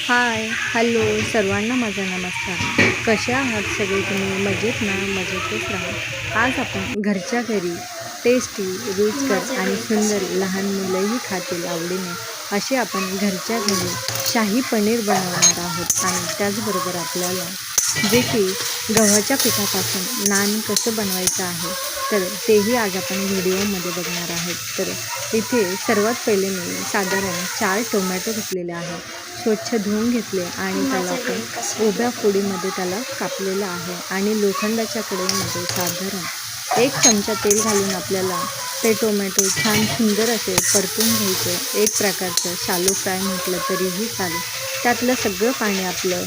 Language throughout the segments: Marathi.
हाय, हॅलो सर्वांना माझा नमस्कार. कसे आहात सगळे तुम्ही? मजेत ना? मजेतच राहा. आज आपण घरच्या घरी टेस्टी, रुचकर आणि सुंदर लहान मुलंही खातील आवडीने असे आपण घरच्या घरी शाही पनीर बनवणार आहोत. आणि त्याचबरोबर आपल्याला जे की गव्हाच्या पिठापासून नान कसं बनवायचं आहे तर तेही आज आपण व्हिडिओमध्ये बघणार आहोत. तर इथे सर्वात पहिले मी साधारण 4 टोमॅटो घेतलेले आहेत. स्वच्छ धुवून घेतले आणि त्याला आपण उभ्या फोडीमध्ये त्याला कापलेलं आहे. आणि लोखंडाच्या कढईमध्ये साधारण 1 चमचा तेल घालून आपल्याला ते टोमॅटो छान सुंदर असे परतून घ्यायचे. एक प्रकारचं शालो फ्राय म्हटलं तरीही चालेल. त्यातलं सगळं पाणी आपलं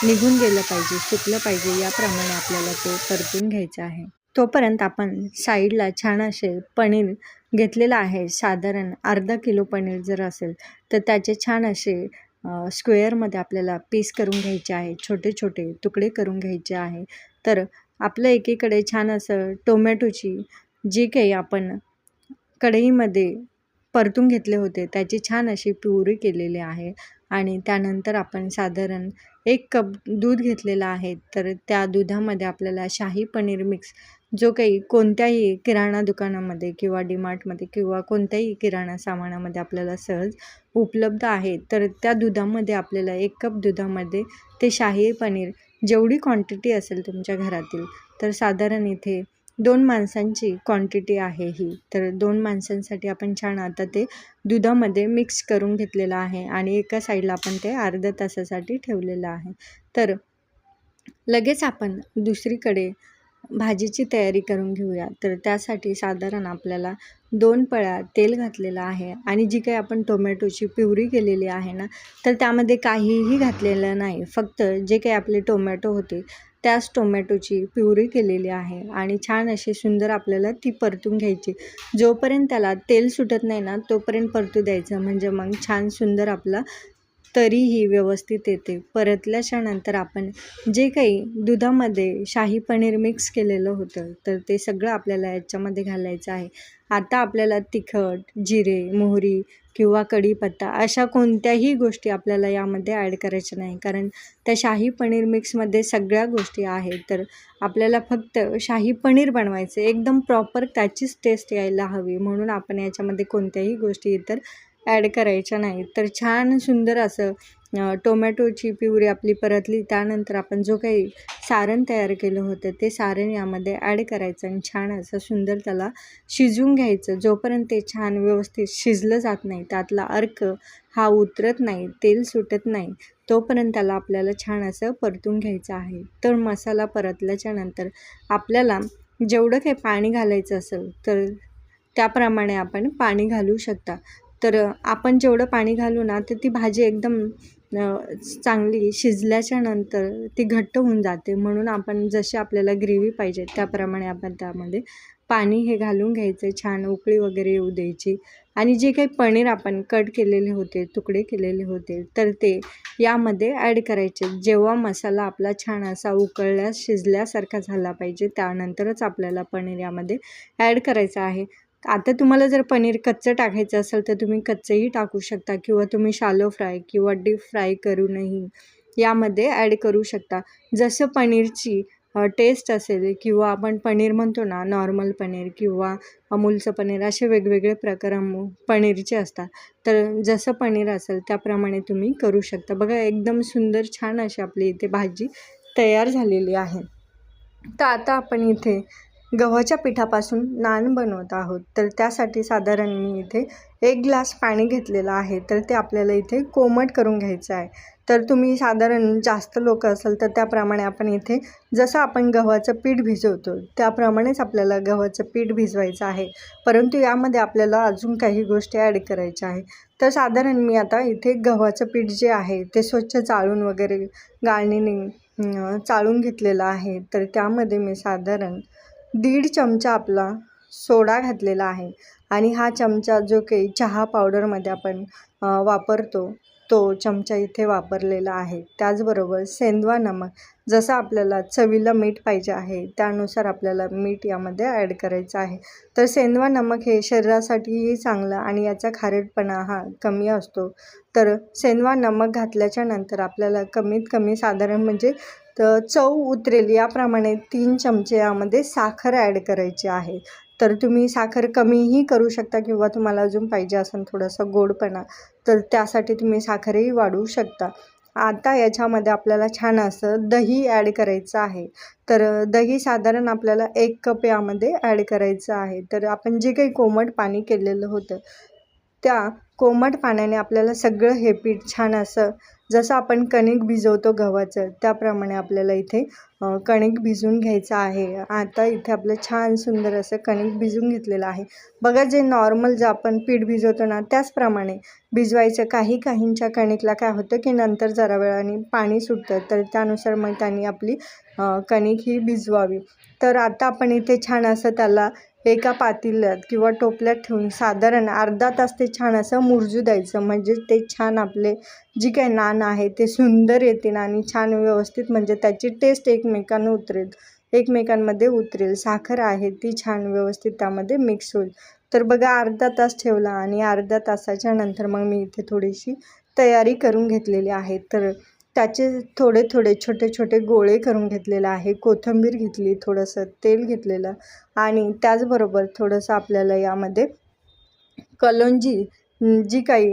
निघून गेलं पाहिजे, सुकलं पाहिजे, याप्रमाणे आपल्याला ते परतून घ्यायचं आहे. तोपर्यंत आपण साईडला छान असे पनीर घेतलेलं आहे. साधारण अर्धा किलो पनीर जर असेल तर त्याचे छान असे स्क्वेअरमध्ये आपल्याला पीस करून घ्यायचे आहे. छोटे छोटे तुकडे करून घ्यायचे आहे. तर आपलं एकीकडे छान असं टोमॅटोची जी काही आपण कढईमध्ये परतून घेतले होते त्याची छान अशी प्युरी केलेली आहे. आणि त्यानंतर आपण साधारण 1 कप दूध घेतलेलं आहे. तर त्या दुधामध्ये आपल्याला शाही पनीर मिक्स जो काही कोणत्याही किराणा दुकानामध्ये किंवा डीमार्टमध्ये किंवा कोणत्याही किराणा सामानामध्ये आपल्याला सहज उपलब्ध आहे. तर त्या दुधामध्ये आपल्याला 1 कप दुधामध्ये ते शाही पनीर जेवढी क्वांटिटी असेल तुमच्या घरातील, तर साधारण इथे 2 माणसांची क्वांटिटी आहे ही. तर 2 माणसांसाठी आपण छान आता ते दुधामध्ये मिक्स करून घेतलेलं आहे. आणि एका साईडला आपण ते अर्ध्या तासासाठी ठेवलेलं आहे. तर लगेच आपण दुसरीकडे भाजीची तयारी करून घेऊया. तर त्यासाठी साधारण आपल्याला 2 पळ्या तेल घातलेलं आहे. आणि जी काही आपण टोमॅटोची प्युरी केलेली आहे ना, तर त्यामध्ये काहीही घातलेलं नाही. फक्त जे काही आपले टोमॅटो होते त्याच टोमॅटोची प्युरी केलेली आहे. आणि छान अशी सुंदर आपल्याला ती परतून घ्यायची. जोपर्यंत त्याला तेल सुटत नाही ना तोपर्यंत परतू द्यायचं. म्हणजे मग छान सुंदर आपला तरीही व्यवस्थित येते. परतल्याच्या नंतर आपण जे काही दुधामध्ये शाही पनीर मिक्स केलेलं होतं तर ते सगळं आपल्याला याच्यामध्ये घालायचं आहे. आता आपल्याला तिखट, जिरे, मोहरी किंवा कढीपत्ता अशा कोणत्याही गोष्टी आपल्याला यामध्ये ॲड करायच्या नाही. कारण त्या शाही पनीर मिक्समध्ये सगळ्या गोष्टी आहेत. तर आपल्याला फक्त शाही पनीर बनवायचं एकदम प्रॉपर त्याचीच टेस्ट यायला हवी, म्हणून आपण याच्यामध्ये कोणत्याही गोष्टी इतर ॲड करायच्या नाही. तर छान सुंदर असं टोमॅटोची प्युरी आपली परतली. त्यानंतर आपण जो काही सारण तयार केलं होतं ते सारण यामध्ये ॲड करायचं आणि छान असं सुंदर त्याला शिजवून घ्यायचं. जोपर्यंत ते छान व्यवस्थित शिजलं जात नाही, त्यातला अर्क हा उतरत नाही, तेल सुटत नाही, तोपर्यंत त्याला आपल्याला छान असं परतून घ्यायचं आहे. तर मसाला परतल्याच्या नंतर आपल्याला जेवढं काही पाणी घालायचं असेल तर त्याप्रमाणे आपण पाणी घालू शकता. तर आपण जेवढं पाणी घालू ना तर ती भाजी एकदम चांगली शिजल्याच्या नंतर ती घट्ट होऊन जाते. म्हणून आपण जशी आपल्याला ग्रेव्ही पाहिजे त्याप्रमाणे आपण त्यामध्ये पाणी हे घालून घ्यायचं. छान उकळी वगैरे येऊ द्यायची. आणि जे काही पनीर आपण कट केलेले होते, तुकडे केलेले होते, तर ते यामध्ये ॲड करायचे. जेव्हा मसाला आपला छान असा शिजल्यासारखा झाला पाहिजे त्यानंतरच आपल्याला पनीर यामध्ये ॲड करायचं आहे. आता तुम्हाला जर पनीर कच्चं टाकायचं असेल तर तुम्ही कच्चंही टाकू शकता किंवा तुम्ही शालो फ्राय किंवा डीप फ्राय करूनही यामध्ये ॲड करू शकता. जसं पनीरची टेस्ट असेल किंवा आपण पनीर म्हणतो ना, नॉर्मल पनीर किंवा अमूलचं पनीर असे वेगवेगळे प्रकार पनीरचे असतात. तर जसं पनीर असेल त्याप्रमाणे तुम्ही करू शकता. बघा एकदम सुंदर छान अशी आपली इथे भाजी तयार झालेली आहे. तर आता आपण इथे गव्हाच्या पिठापासून नान बनवत आहोत. तर त्यासाठी साधारण मी इथे 1 ग्लास पाणी घेतलेलं आहे. तर ते आपल्याला इथे कोमट करून घ्यायचं आहे. तर तुम्ही साधारण जास्त लोक असेल तर त्याप्रमाणे आपण इथे जसं आपण गव्हाचं पीठ भिजवतो त्याप्रमाणेच आपल्याला गव्हाचं पीठ भिजवायचं आहे. परंतु यामध्ये आपल्याला अजून काही गोष्टी ॲड करायच्या आहे. तर साधारण मी आता इथे गव्हाचं पीठ जे आहे ते स्वच्छ चाळून वगैरे गाळणीने चाळून घेतलेलं आहे. तर त्यामध्ये मी साधारण 1.5 चमचा आपला सोडा घातलेला आहे. आणि हा चमचा जो काही चहा पावडरमध्ये आपण वापरतो तो चमचा इथे वापरलेला आहे. त्याचबरोबर सेंधवा नमक, जसं आपल्याला चवीला मीठ पाहिजे आहे त्यानुसार आपल्याला मीठ यामध्ये ॲड करायचं आहे. तर सेंधवा नमक हे शरीरासाठीही चांगलं आणि याचा खारटपणा हा कमी असतो. तर सेंधवा नमक घातल्याच्या नंतर आपल्याला कमीत कमी साधारण म्हणजे चव उतरेल याप्रमाणे 3 चमचे यामध्ये साखर ॲड करायची आहे. तर तुम्ही साखर कमीही करू शकता किंवा तुम्हाला अजून पाहिजे असेल थोडासा गोडपणा तर त्यासाठी तुम्ही साखरही वाढवू शकता. आता याच्यामध्ये आपल्याला छान असं दही ॲड करायचं आहे. तर दही साधारण आपल्याला 1 कप यामध्ये ॲड करायचं आहे. तर आपण जे काही कोमट पाणी केलेलं होतं त्या कोमट पाण्याने आपल्याला सगळं हे पीठ छान असं जसं आपण कणिक भिजवतो गव्हाचं त्याप्रमाणे आपल्याला इथे कणिक भिजवून घ्यायचं आहे. आता इथे आपलं छान सुंदर असं कणिक भिजवून घेतलेलं आहे. बघा जे नॉर्मल जे आपण पीठ भिजवतो ना त्याचप्रमाणे भिजवायचं. काहींच्या कणिकला काय होतं की नंतर जरा वेळाने पाणी सुटतं तर त्यानुसार मग त्यांनी आपली कणिक ही भिजवावी. तर आता आपण इथे छान असं त्याला एका पातेल्यात किंवा टोपल्यात ठेवून साधारण अर्धा तास ते छान असं मुरजू द्यायचं. म्हणजे ते छान आपले जी काही नान आहे ते सुंदर येतील आणि छान व्यवस्थित म्हणजे त्याची टेस्ट एकमेकांमध्ये उतरेल. साखर आहे ती छान व्यवस्थित त्यामध्ये मिक्स होईल. तर बघा अर्धा तास ठेवला आणि अर्ध्या तासाच्या नंतर मग मी इथे थोडीशी तयारी करून घेतलेली आहे. तर त्याचे थोडे छोटे गोळे करून घेतलेले आहे. कोथिंबीर घेतली, थोडंसं तेल घेतलेलं आणि त्याचबरोबर थोडंसं आपल्याला यामध्ये कलोंजी जी काही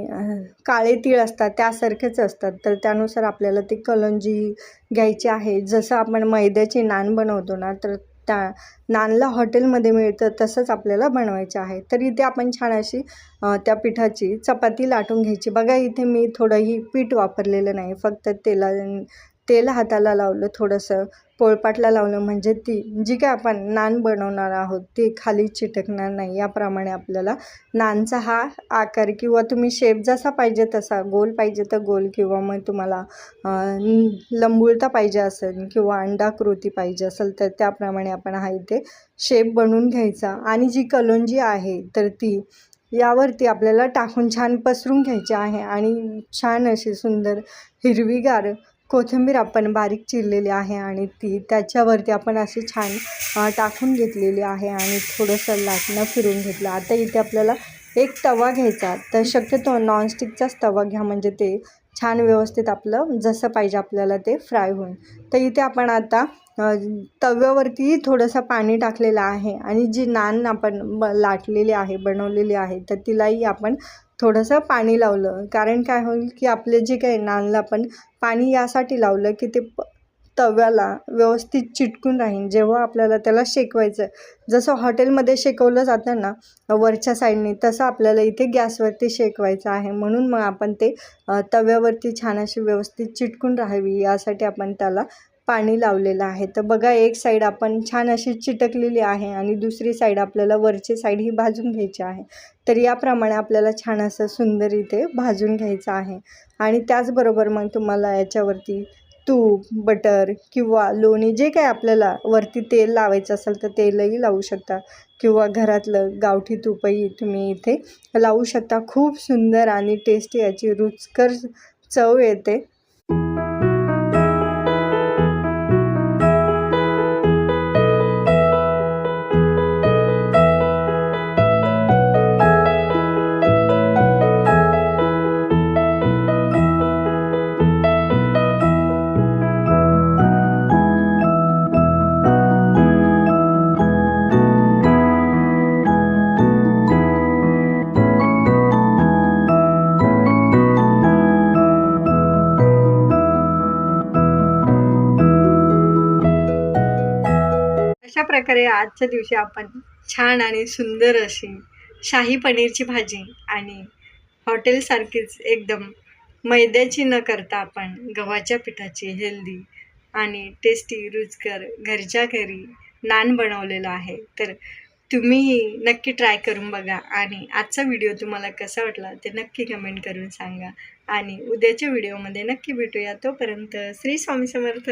काळे तीळ असतात त्यासारखेच असतात तर त्यानुसार आपल्याला ते कलोंजी घ्यायची आहे. जसं आपण मैद्याचे नान बनवतो ना तर त्या नानला हॉटेलमध्ये मिळतं तसंच आपल्याला बनवायचं आहे. तर इथे आपण छान अशी त्या पिठाची चपाती लाटून घ्यायची. बघा इथे मी थोडंही पीठ वापरलेलं नाही, फक्त तेल हाताला लावलं, थोडंसं पोळपाटला लावलं म्हणजे ती जी काय आपण नान बनवणार आहोत ते खाली चिटकणार नाही. याप्रमाणे आपल्याला नानचा हा आकार किंवा तुम्ही शेप जसा पाहिजे तसा, गोल पाहिजे तर गोल किंवा मग तुम्हाला लंबुळता पाहिजे असेल किंवा अंडाकृती पाहिजे असेल तर त्याप्रमाणे आपण हा इथे शेप बनवून घ्यायचा. आणि जी कलोंजी आहे तर ती यावरती आपल्याला टाकून छान पसरून घ्यायची आहे आणि छान अशी सुंदर हिरवीगार कोथिंबीर आपण बारीक चिरलेली आहे आणि ती त्याच्यावरती आपण अशी छान टाकून घेतलेली आहे आणि थोडंसं लाटणं फिरून घेतलं. आता इथे आपल्याला एक तवा घ्यायचा. तर शक्यतो नॉनस्टिकचाच तवा घ्या म्हणजे ते छान व्यवस्थित आपलं जसं पाहिजे आपल्याला ते फ्राय होईल. तर इथे आपण आता तव्यावरती थोडंसं पाणी टाकलेलं आहे आणि जी नान आपण लाटलेली आहे बनवलेली आहे तर तिलाही आपण थोडंसं पाणी लावलं. कारण काय होईल की आपले जे काही नानला आपण पाणी यासाठी लावलं की ते तव्याला व्यवस्थित चिटकून राहील जेव्हा आपल्याला त्याला शेकवायचं. जसं हॉटेलमध्ये शेकवलं जातं ना वरच्या साईडने तसं आपल्याला इथे गॅसवरती शेकवायचं आहे. म्हणून मग आपण ते तव्यावरती छान अशी व्यवस्थित चिटकून राहावी यासाठी आपण त्याला पाणी लावलेलं आहे. तर बघा एक साईड आपण छान अशी चिटकलेली आहे आणि दुसरी साईड आपल्याला वरची साईड ही भाजून घ्यायची आहे. तर याप्रमाणे आपल्याला छान असं सुंदर इथे भाजून घ्यायचं आहे. आणि त्याचबरोबर मग तुम्हाला याच्यावरती तूप, बटर किंवा लोणी जे काही आपल्याला वरती तेल लावायचं असेल तर तेलही लावू शकता किंवा घरातलं गावठी तूपही तुम्ही इथे लावू शकता. खूप सुंदर आणि टेस्टी याची रुचकर चव येते. अशा प्रकारे आजच्या दिवशी आपण छान आणि सुंदर अशी शाही पनीरची भाजी आणि हॉटेलसारखीच एकदम मैद्याची न करता आपण गव्हाच्या पिठाची हेल्दी आणि टेस्टी रुचकर घरच्या घरी नान बनवलेला आहे. तर तुम्हीही नक्की ट्राय करून बघा आणि आजचा व्हिडिओ तुम्हाला कसा वाटला ते नक्की कमेंट करून सांगा आणि उद्याच्या व्हिडिओमध्ये नक्की भेटूया. तोपर्यंत श्री स्वामी समर्थ.